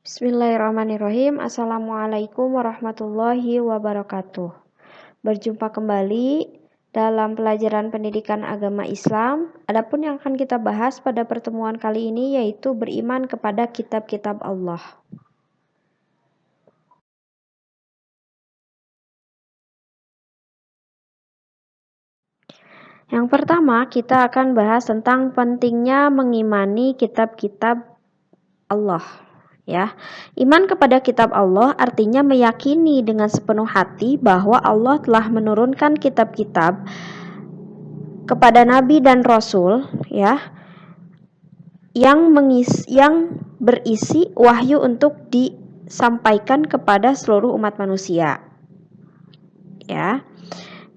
Bismillahirrahmanirrahim. Assalamualaikum warahmatullahi wabarakatuh. Berjumpa kembali dalam pelajaran pendidikan agama Islam. Adapun yang akan kita bahas pada pertemuan kali ini yaitu beriman kepada kitab-kitab Allah. Yang pertama, kita akan bahas tentang pentingnya mengimani kitab-kitab Allah. Ya, iman kepada kitab Allah artinya meyakini dengan sepenuh hati bahwa Allah telah menurunkan kitab-kitab kepada nabi dan rasul, ya, yang berisi wahyu untuk disampaikan kepada seluruh umat manusia. Ya.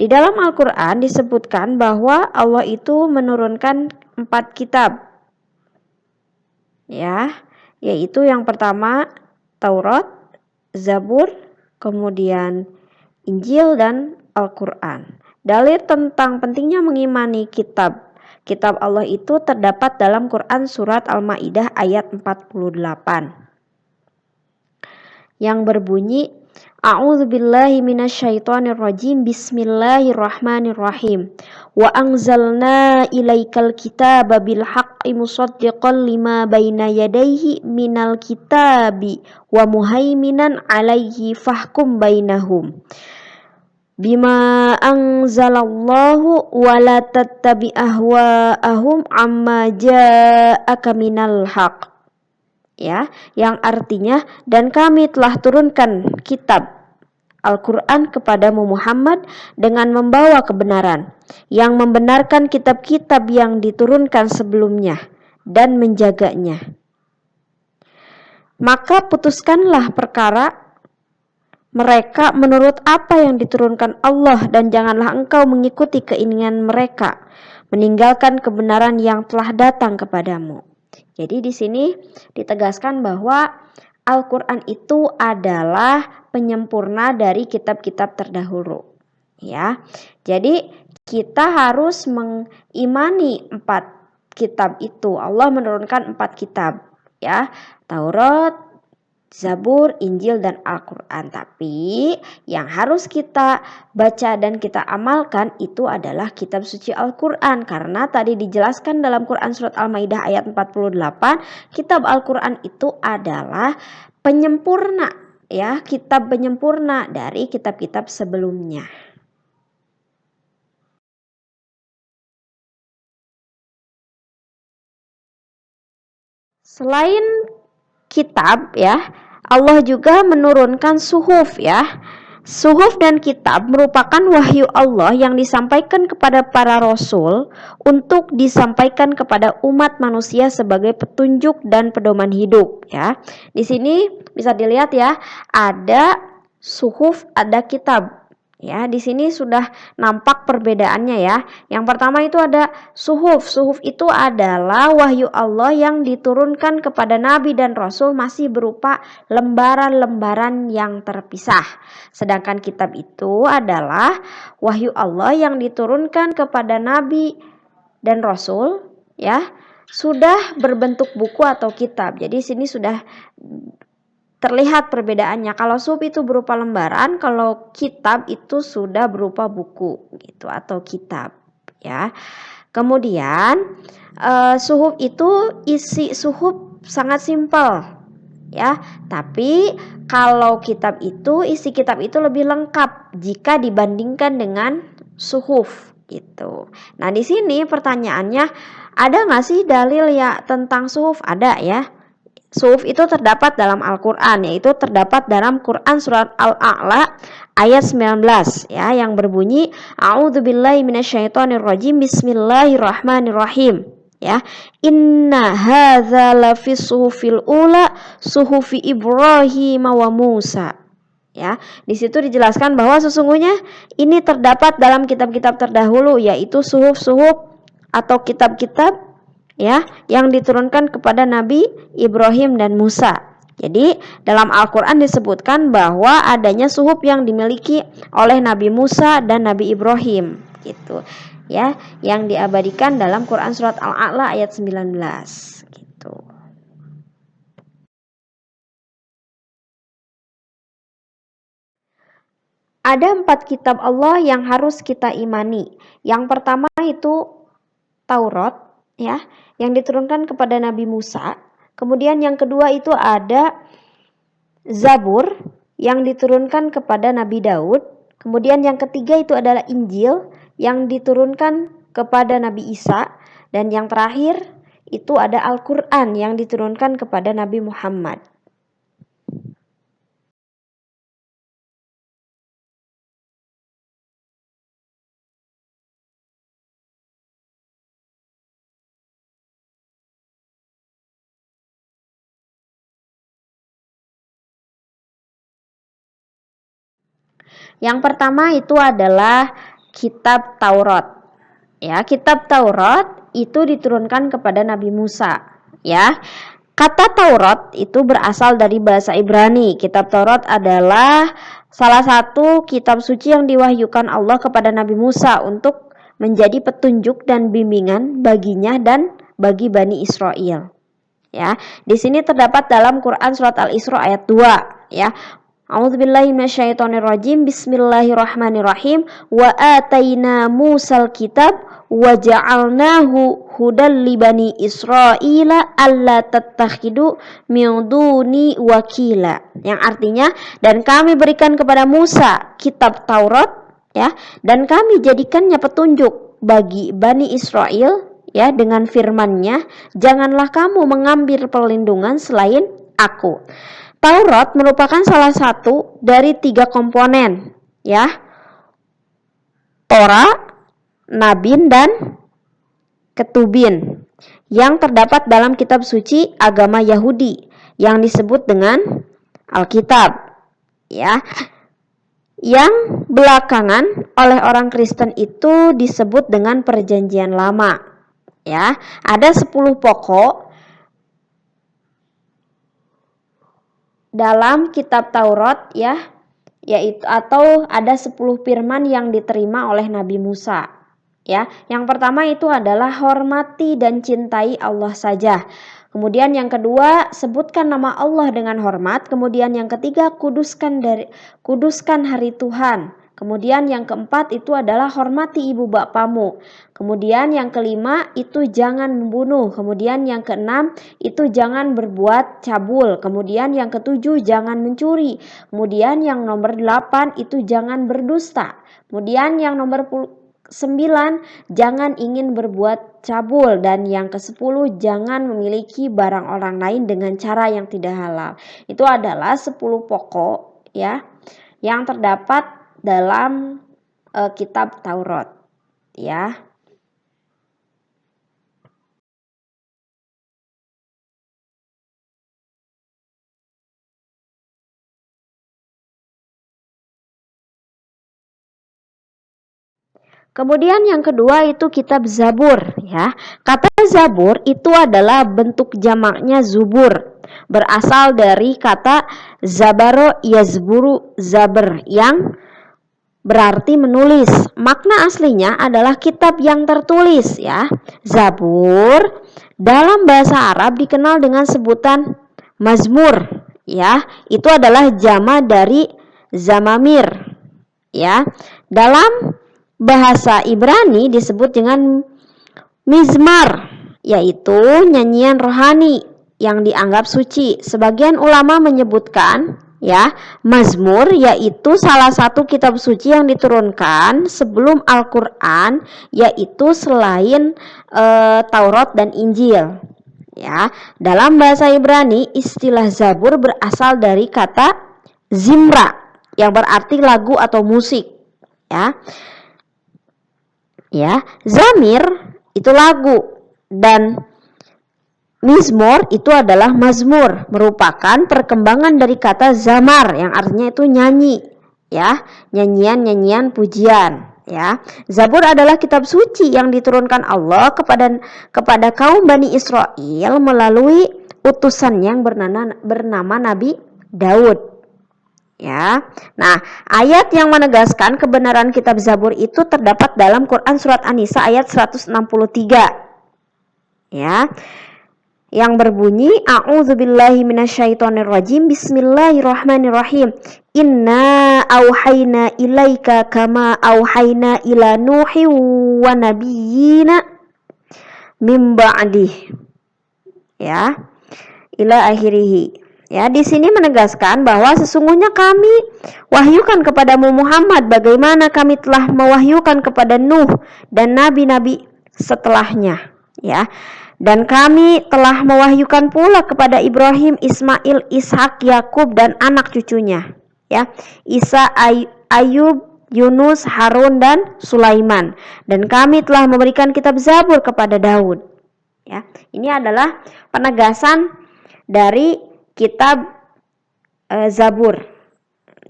Di dalam Al-Qur'an disebutkan bahwa Allah itu menurunkan 4 kitab. Ya, yaitu yang pertama Taurat, Zabur, kemudian Injil dan Al-Qur'an. Dalil tentang pentingnya mengimani kitab Allah itu terdapat dalam Quran surat Al-Maidah ayat 48 yang berbunyi, A'udzubillahi minasyaitonirrajim. Bismillahirrahmanirrahim. Wa anzalna ilaikal kitaba bil haqqi musaddiqan lima baina yadayhi minal kitabi wa muhaiminan alaihi fahkum bainahum bima anzalallahu wa la tattabi ahwa'ahum amma ja'aka minal haqq. Ya, yang artinya, dan kami telah turunkan kitab Al-Quran kepadamu Muhammad dengan membawa kebenaran, yang membenarkan kitab-kitab yang diturunkan sebelumnya dan menjaganya. Maka putuskanlah perkara mereka menurut apa yang diturunkan Allah, dan janganlah engkau mengikuti keinginan mereka, meninggalkan kebenaran yang telah datang kepadamu. Jadi di sini ditegaskan bahwa Al-Quran itu adalah penyempurna dari kitab-kitab terdahulu. Ya, jadi kita harus mengimani 4 kitab itu. Allah menurunkan 4 kitab, ya, Taurat, Zabur, Injil, dan Al-Quran. Tapi yang harus kita baca dan kita amalkan itu adalah kitab suci Al-Quran. Karena tadi dijelaskan dalam Quran surat Al-Maidah ayat 48, kitab Al-Quran itu adalah penyempurna, ya, kitab penyempurna dari kitab-kitab sebelumnya. Selain kitab, ya, Allah juga menurunkan suhuf, ya. Suhuf dan kitab merupakan wahyu Allah yang disampaikan kepada para rasul untuk disampaikan kepada umat manusia sebagai petunjuk dan pedoman hidup, ya. Di sini bisa dilihat, ya, ada suhuf, ada kitab. Ya, di sini sudah nampak perbedaannya, ya. Yang pertama itu ada suhuf. Suhuf itu adalah wahyu Allah yang diturunkan kepada nabi dan rasul masih berupa lembaran-lembaran yang terpisah. Sedangkan kitab itu adalah wahyu Allah yang diturunkan kepada nabi dan rasul, ya, sudah berbentuk buku atau kitab. Jadi sini sudah terlihat perbedaannya. Kalau suhuf itu berupa lembaran, kalau kitab itu sudah berupa buku gitu atau kitab, ya. Kemudian suhuf itu isi suhuf sangat simpel, ya. Tapi kalau kitab itu isi kitab itu lebih lengkap jika dibandingkan dengan suhuf gitu. Nah, di sini pertanyaannya, ada nggak sih dalil ya tentang suhuf? Ada, ya. Suhuf itu terdapat dalam Al-Quran, yaitu terdapat dalam Quran surat Al-A'la ayat 19, ya, yang berbunyi, A'udzubillahi minasyaitonirrajim. Bismillahirrahmanirrahim. Ya, inna hadza lafis suhufil ula suhufi Ibrahim wa Musa. Ya, di situ dijelaskan bahwa sesungguhnya ini terdapat dalam kitab-kitab terdahulu, yaitu suhuf-suhuf atau kitab-kitab, ya, yang diturunkan kepada Nabi Ibrahim dan Musa. Jadi dalam Al-Quran disebutkan bahwa adanya suhuf yang dimiliki oleh Nabi Musa dan Nabi Ibrahim gitu, ya, yang diabadikan dalam Quran surat Al-A'la ayat 19 gitu. Ada 4 kitab Allah yang harus kita imani. Yang pertama itu Taurat, ya, yang diturunkan kepada Nabi Musa. Kemudian yang kedua itu ada Zabur yang diturunkan kepada Nabi Daud. Kemudian yang ketiga itu adalah Injil yang diturunkan kepada Nabi Isa. Dan yang terakhir itu ada Al-Quran yang diturunkan kepada Nabi Muhammad. Yang pertama itu adalah kitab Taurat. Ya, kitab Taurat itu diturunkan kepada Nabi Musa, ya. Kata Taurat itu berasal dari bahasa Ibrani. Kitab Taurat adalah salah satu kitab suci yang diwahyukan Allah kepada Nabi Musa untuk menjadi petunjuk dan bimbingan baginya dan bagi Bani Israel. Ya, di sini terdapat dalam Quran surat Al-Isra ayat 2, ya. A'udzubillahi minasyaitonirrajim. Bismillahirrahmanirrahim. Wa ataina Musal kitab wa ja'alnahu hudal li bani Israila alla tattakhidu min duni wakila. Yang artinya, dan kami berikan kepada Musa kitab Taurat, ya, dan kami jadikannya petunjuk bagi Bani Israel, ya, dengan firman-Nya, janganlah kamu mengambil perlindungan selain aku. Taurat merupakan salah satu dari 3 komponen, ya. Torah, Nabin, dan Ketubin yang terdapat dalam kitab suci agama Yahudi yang disebut dengan Alkitab, ya. Yang belakangan oleh orang Kristen itu disebut dengan Perjanjian Lama, ya. Ada 10 pokok dalam kitab Taurat, ya, yaitu atau ada 10 firman yang diterima oleh Nabi Musa, ya. Yang pertama itu adalah hormati dan cintai Allah saja. Kemudian yang kedua, sebutkan nama Allah dengan hormat. Kemudian yang ketiga, kuduskan hari Tuhan. Kemudian yang keempat itu adalah hormati ibu bapamu. Kemudian yang kelima itu jangan membunuh. Kemudian yang keenam itu jangan berbuat cabul. Kemudian yang ketujuh jangan mencuri. Kemudian yang nomor 8 itu jangan berdusta. Kemudian yang nomor 9 jangan ingin berbuat cabul. Dan yang ke-10 jangan memiliki barang orang lain dengan cara yang tidak halal. Itu adalah 10 pokok, ya, yang terdapat dalam kitab Taurat, ya. Kemudian yang kedua itu kitab Zabur, ya. Kata Zabur itu adalah bentuk jamaknya Zubur, berasal dari kata Zabaro yazburu zabr yang berarti menulis. Makna aslinya adalah kitab yang tertulis, ya. Zabur dalam bahasa Arab dikenal dengan sebutan Mazmur, ya. Itu adalah jama dari Zamamir, ya. Dalam bahasa Ibrani disebut dengan Mizmar, yaitu nyanyian rohani yang dianggap suci. Sebagian ulama menyebutkan, ya, Mazmur yaitu salah satu kitab suci yang diturunkan sebelum Al-Quran, yaitu selain Taurat dan Injil, ya. Dalam bahasa Ibrani istilah Zabur berasal dari kata zimra yang berarti lagu atau musik, ya. Ya, Zamir itu lagu dan Mizmor itu adalah mazmur, merupakan perkembangan dari kata zamar yang artinya itu nyanyi, ya, nyanyian-nyanyian pujian, ya. Zabur adalah kitab suci yang diturunkan Allah kepada kaum Bani Israel melalui utusan yang bernama Nabi Daud, ya. Nah, ayat yang menegaskan kebenaran kitab Zabur itu terdapat dalam Quran surat An-Nisa ayat 163, ya, yang berbunyi a'udzubillahi minasyaitonirrajim, bismillahirrahmanirrahim, inna auhayna ilaika kama auhayna ila nuhi wa nabiyyina min ba'dih, ya, ila akhirih. Ya, di sini menegaskan bahwa sesungguhnya kami wahyukan kepadamu Muhammad bagaimana kami telah mewahyukan kepada Nuh dan nabi-nabi setelahnya, ya. Dan kami telah mewahyukan pula kepada Ibrahim, Ismail, Ishak, Yakub dan anak cucunya, ya. Isa, Ayub, Yunus, Harun dan Sulaiman. Dan kami telah memberikan kitab Zabur kepada Daud. Ya, ini adalah penegasan dari kitab Zabur.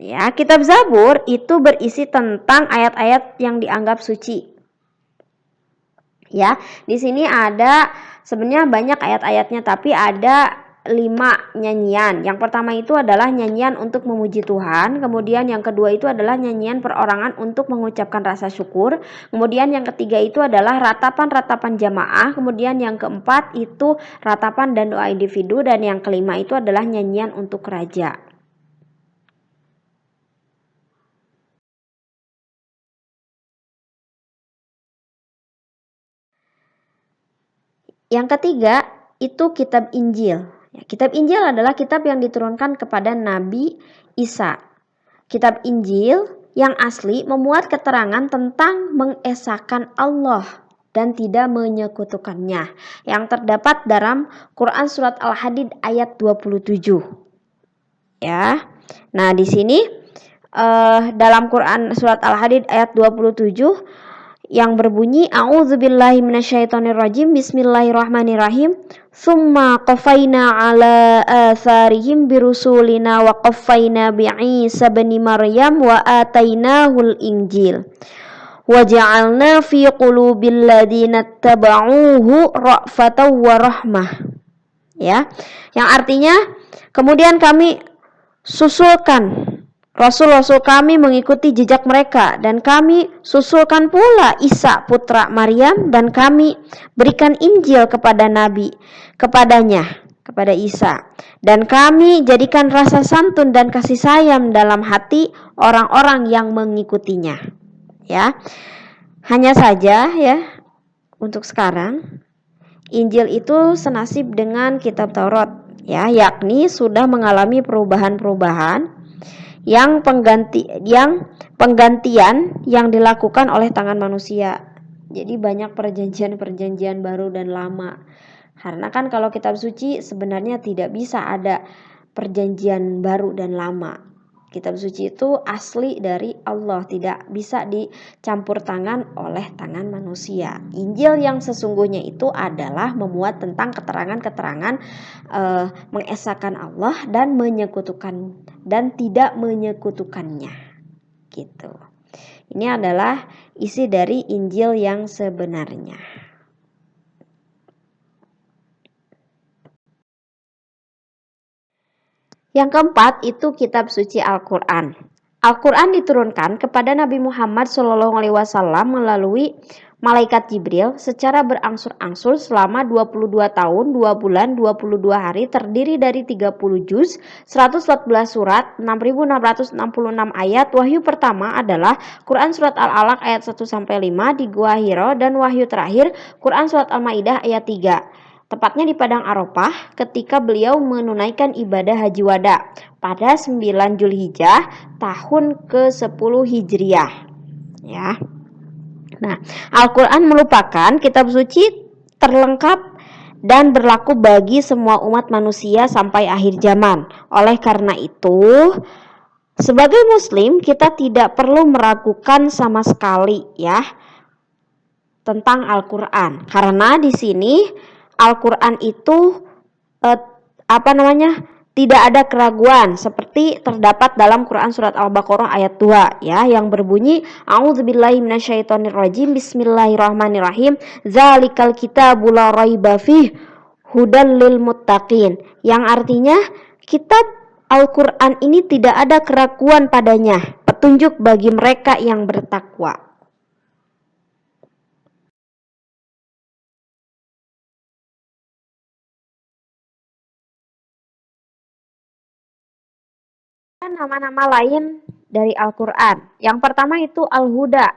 Ya, kitab Zabur itu berisi tentang ayat-ayat yang dianggap suci. Ya, di sini ada sebenarnya banyak ayat-ayatnya, tapi ada 5 nyanyian. Yang pertama itu adalah nyanyian untuk memuji Tuhan, kemudian yang kedua itu adalah nyanyian perorangan untuk mengucapkan rasa syukur, kemudian yang ketiga itu adalah ratapan-ratapan jamaah, kemudian yang keempat itu ratapan dan doa individu, dan yang kelima itu adalah nyanyian untuk raja. Yang ketiga itu kitab Injil. Ya, kitab Injil adalah kitab yang diturunkan kepada Nabi Isa. Kitab Injil yang asli memuat keterangan tentang mengesahkan Allah dan tidak menyekutukannya, yang terdapat dalam Quran surat Al-Hadid ayat 27. Ya. Nah, di sini dalam Quran surat Al-Hadid ayat 27 yang berbunyi a'udzubillahi minasyaitonirrajim, bismillahirrahmanirrahim, summa qafaina ala atharihim birusulina wa qafaina bi'isa bani maryam wa atainahul injil wa ja'alna fi qulubil ladina taba'uhu ra'fatan wa rahmah, ya, yang artinya kemudian kami susulkan Rasul-Rasul kami mengikuti jejak mereka, dan kami susulkan pula Isa putra Maryam, dan kami berikan Injil kepada Nabi, kepada Isa, dan kami jadikan rasa santun dan kasih sayang dalam hati orang-orang yang mengikutinya. Ya, hanya saja ya untuk sekarang Injil itu senasib dengan kitab Taurat, ya, yakni sudah mengalami perubahan-perubahan yang penggantian yang dilakukan oleh tangan manusia. Jadi banyak perjanjian-perjanjian baru dan lama. Karena kan kalau kitab suci sebenarnya tidak bisa ada perjanjian baru dan lama. Kitab suci itu asli dari Allah, tidak bisa dicampur tangan oleh tangan manusia. Injil yang sesungguhnya itu adalah memuat tentang keterangan-keterangan mengesahkan Allah dan menyekutukan dan tidak menyekutukannya. Gitu. Ini adalah isi dari Injil yang sebenarnya. Yang keempat itu kitab suci Al-Quran. Al-Quran diturunkan kepada Nabi Muhammad SAW melalui malaikat Jibril secara berangsur-angsur selama 22 tahun, 2 bulan, 22 hari, terdiri dari 30 juz, 114 surat, 6.666 ayat. Wahyu pertama adalah Quran surat Al-Alaq ayat 1-5 di Gua Hiro, dan wahyu terakhir Quran surat Al-Maidah ayat 3. Tepatnya di Padang Arafah ketika beliau menunaikan ibadah haji wada pada 9 Zulhijjah tahun ke-10 Hijriah. Ya. Nah, Al-Quran merupakan kitab suci terlengkap dan berlaku bagi semua umat manusia sampai akhir zaman. Oleh karena itu, sebagai muslim kita tidak perlu meragukan sama sekali ya tentang Al-Quran, karena di sini Al-Quran itu tidak ada keraguan seperti terdapat dalam Quran surat Al-Baqarah ayat 2 ya, yang berbunyi a'udzubillahi minasyaitonirrajim, bismillahirrahmanirrahim, zalikal kitabul la raiba fih hudal lil muttaqin, yang artinya kitab Al-Quran ini tidak ada keraguan padanya, petunjuk bagi mereka yang bertakwa. Nama-nama lain dari Al-Quran. Yang pertama itu Al-Huda,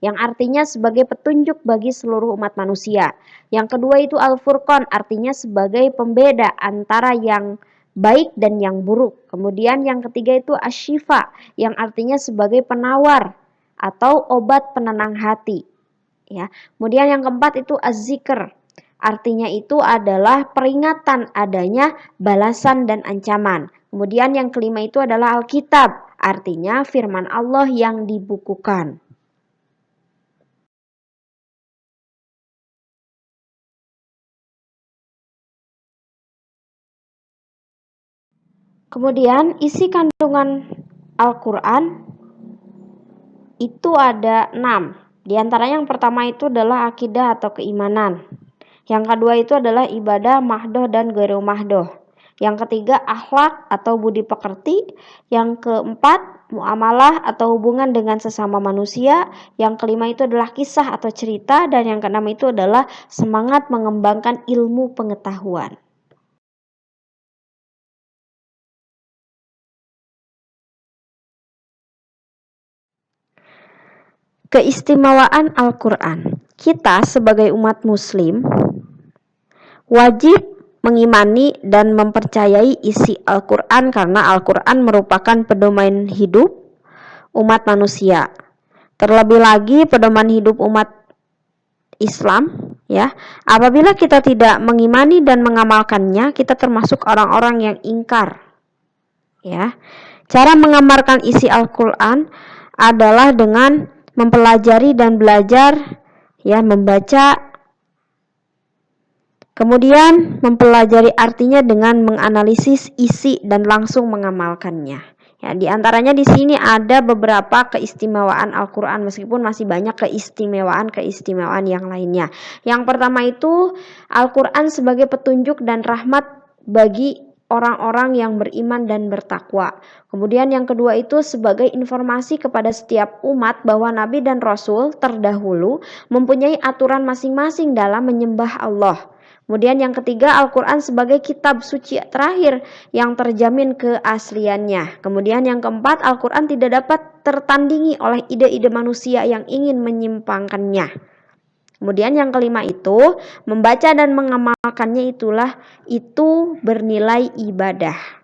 yang artinya sebagai petunjuk bagi seluruh umat manusia. Yang kedua itu Al-Furqan, artinya sebagai pembeda antara yang baik dan yang buruk. Kemudian yang ketiga itu Asy-Syifa, yang artinya sebagai penawar atau obat penenang hati. Ya. Kemudian yang keempat itu Az-Zikr, artinya itu adalah peringatan adanya balasan dan ancaman. Kemudian yang kelima itu adalah Alkitab, artinya firman Allah yang dibukukan. Kemudian isi kandungan Al-Quran itu ada 6. Di antara yang pertama itu adalah akidah atau keimanan. Yang kedua itu adalah ibadah mahdoh dan ghairu mahdoh. Yang ketiga akhlak atau budi pekerti. Yang keempat muamalah atau hubungan dengan sesama manusia. Yang kelima itu adalah kisah atau cerita. Dan yang keenam itu adalah semangat mengembangkan ilmu pengetahuan. Keistimewaan Al-Quran. Kita sebagai umat muslim wajib mengimani dan mempercayai isi Al-Quran karena Al-Quran merupakan pedoman hidup umat manusia. Terlebih lagi pedoman hidup umat Islam, ya. Apabila kita tidak mengimani dan mengamalkannya, kita termasuk orang-orang yang ingkar. Ya. Cara mengamalkan isi Al-Quran adalah dengan mempelajari dan belajar, ya, membaca, kemudian mempelajari artinya dengan menganalisis isi dan langsung mengamalkannya. Ya, di antaranya di sini ada beberapa keistimewaan Al-Quran meskipun masih banyak keistimewaan yang lainnya. Yang pertama itu Al-Quran sebagai petunjuk dan rahmat bagi orang-orang yang beriman dan bertakwa. Kemudian yang kedua itu sebagai informasi kepada setiap umat bahwa Nabi dan Rasul terdahulu mempunyai aturan masing-masing dalam menyembah Allah. Kemudian yang ketiga Al-Quran sebagai kitab suci terakhir yang terjamin keasliannya. Kemudian yang keempat Al-Quran tidak dapat tertandingi oleh ide-ide manusia yang ingin menyimpangkannya. Kemudian yang kelima itu membaca dan mengamalkannya itu bernilai ibadah.